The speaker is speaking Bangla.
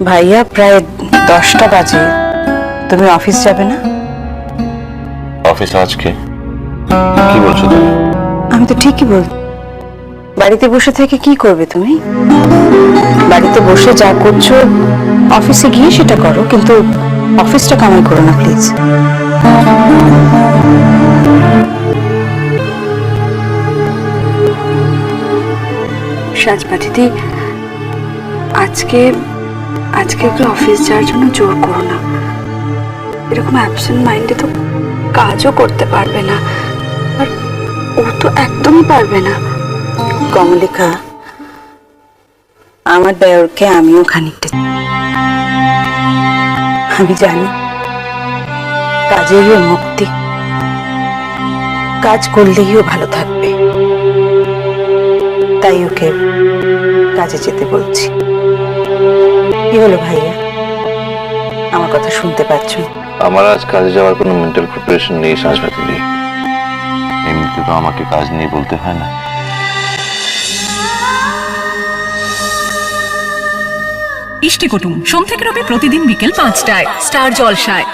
ভাইয়া প্রায় 10টা বাজে, তুমি অফিস যাবে না? অফিস আজকে? কি বলছো তুমি? আমি তো ঠিকই বল। বাড়িতে বসে থেকে কি করবে তুমি? বাড়িতে বসে যা করছো অফিসে গিয়ে সেটা করো, কিন্তু অফিসটা কামাই করো না প্লিজ। সাজবা দিদি, আজকে আজকে ওকে অফিস যাওয়ার জন্য জোর করো না। এরকম অ্যাবসেন্ট মাইন্ডে তো কাজও করতে পারবে না, আর ও তো একদমই পারবে না। কমলিকা, আমার দেওরকে আমিও খানিকটা, আমি জানি কাজেরও মুক্তি, কাজ করলেই ও ভালো থাকবে, তাই ওকে কাজে যেতে বলছি। কি হলো ভাইয়া, আমার কথা শুনতে পাচ্ছ? আমার আজ কাজে যাওয়ার কোনো মেন্টাল প্রিপারেশন নেই সাজবা দিদি। এমনিতে তো আমাকে কাজ নিয়ে বলতে হয় না। ইষ্টি কুটুম সোম থেকে রবি প্রতিদিন বিকেল 5টায় স্টার জলসায়।